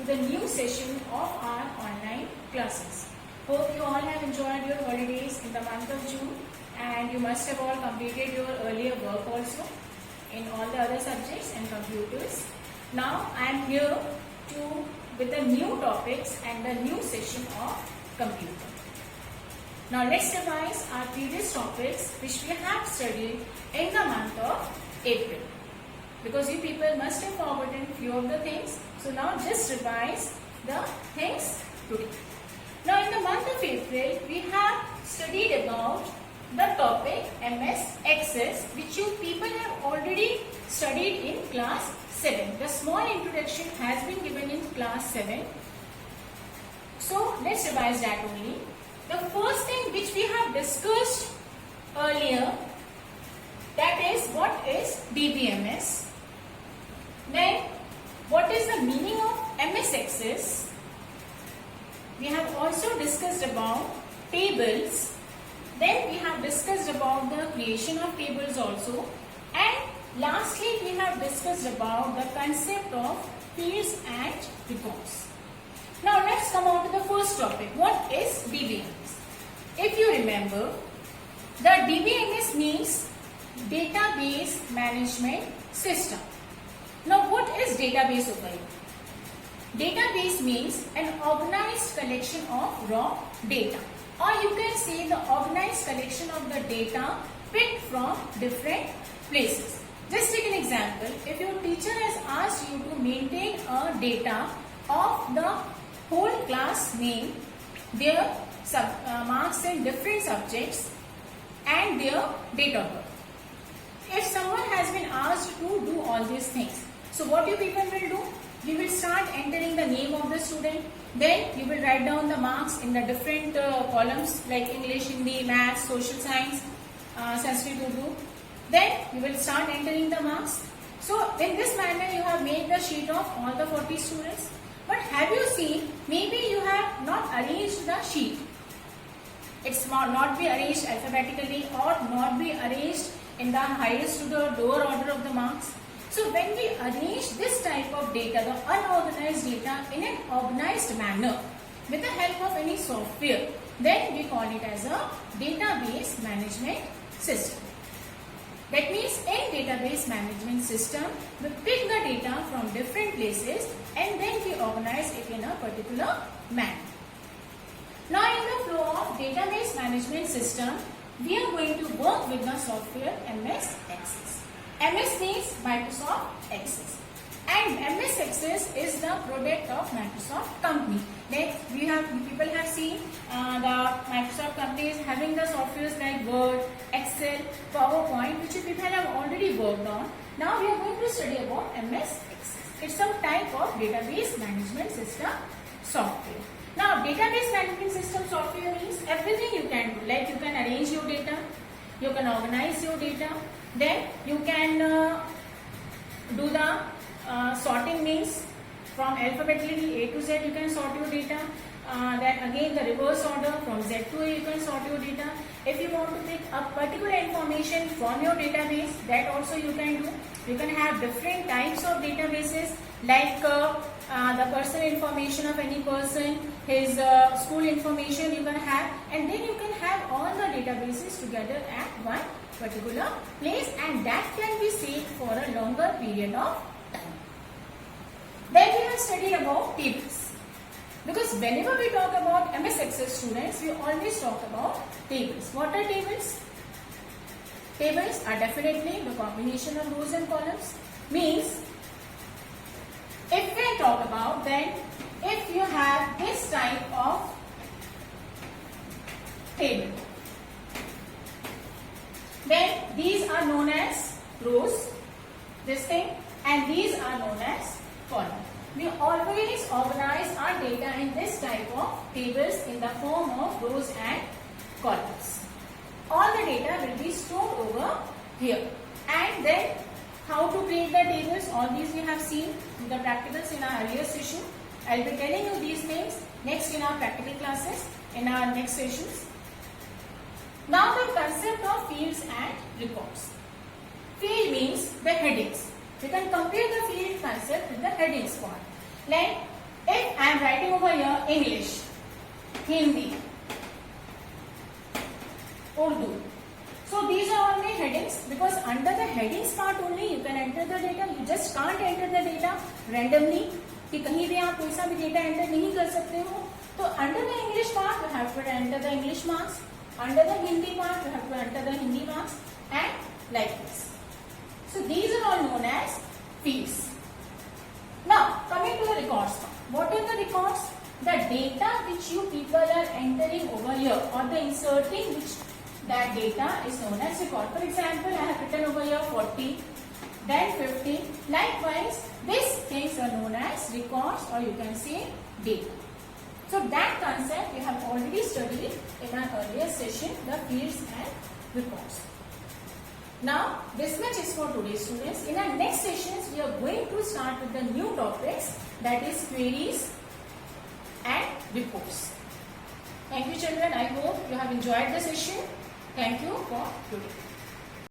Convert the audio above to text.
to the new session of our online classes. Hope you all have enjoyed your holidays in the month of June, and you must have all completed your earlier work also in all the other subjects and computers. Now I am here with the new topics and the new session of computer. Now let's revise our previous topics which we have studied in the month of April, because you people must have forgotten few of the things. So now just revise the things today. Now in the month of April we have studied about the topic MS Access, which you people have already studied in class 7. The small introduction has been given in class 7. So let's revise that only. The first thing which we have discussed earlier, that is what is DBMS. Then what is the meaning of MS Access. We have also discussed about tables. Then we have discussed about the creation of tables also. And lastly we have discussed about the concept of fields and records. Now let's come on to the first topic. What is DBMS? If you remember, the DBMS means Database Management System. Now what is database over here? Database means an organized collection of raw data, or you can say the organized collection of the data picked from different places. Just take an example. If your teacher has asked you to maintain a data of the whole class name, their marks in different subjects and their date of birth. If someone has been asked to do all these things, so what you people will do? You will start entering the name of the student. Then you will write down the marks in the different columns like English, Hindi, Maths, Social Science, Sanskrit, Urdu. Then you will start entering the marks. So in this manner you have made the sheet of all the 40 students. But have you seen, maybe you have not arranged the sheet. It's not be arranged alphabetically or not be arranged in the highest to the lower order of the marks. So when we arrange this type of data, the unorganized data, in an organized manner with the help of any software, then we call it as a database management system. That means in database management system, we pick the data from different places and then we organize it in a particular manner. Now in the flow of database management system, we are going to work with the software MS Access. MS means Microsoft Access, and MS Access is the product of Microsoft company. Like people have seen the Microsoft company is having the softwares like Word, Excel, PowerPoint, which people have already worked on. Now we are going to study about MS Access. It's some type of database management system software. Now database management system software means everything you can do. Like you can arrange your data, you can organize your data, then you can do the sorting, means from alphabetically A to Z you can sort your data. Then again the reverse order, from Z to A you can sort your data. If you want to pick up particular information from your database, that also you can do. You can have different types of databases like the personal information of any person, his school information you can have, and then you can have all the databases together at one particular place, and that can be saved for a longer period of time. Then we have studied about tables, because whenever we talk about MS Access students, we always talk about tables. What are tables? Tables are definitely the combination of rows and columns. Means if we talk about, then if you have this type of table, then these are known as rows, this thing, and these are known as columns. We always organize our data in this type of tables in the form of rows and columns. All the data will be stored over here. And then how to create the tables, all these we have seen in the practicals in our earlier session. I will be telling you these things next in our practical classes, in our next sessions. Now the concept of fields and records. Field means the headings. We can compare the field concept with the headings part. Like If I am writing over here English, Hindi, Urdu. So these are all my headings, because under the headings part only you can enter the data. You just can't enter the data randomly कि कहीं भी आप कोई सा भी data enter नहीं कर सकते हो. तो under the English part you have to enter the English marks, under the Hindi part you have to enter the Hindi marks, and like this. So these are all known as fields. Now coming to the records part. What are the records? The data which you people are entering over here or the inserting which that data is known as record. For example, I have written over here 40, then 50. Likewise, these things are known as records, or you can say data. So that concept we have already studied in our earlier session, the fields and records. Now, this much is for today, students. In our next sessions, we are going to start with the new topics, that is queries and reports. Thank you, children. I hope you have enjoyed the session. Thank you for today.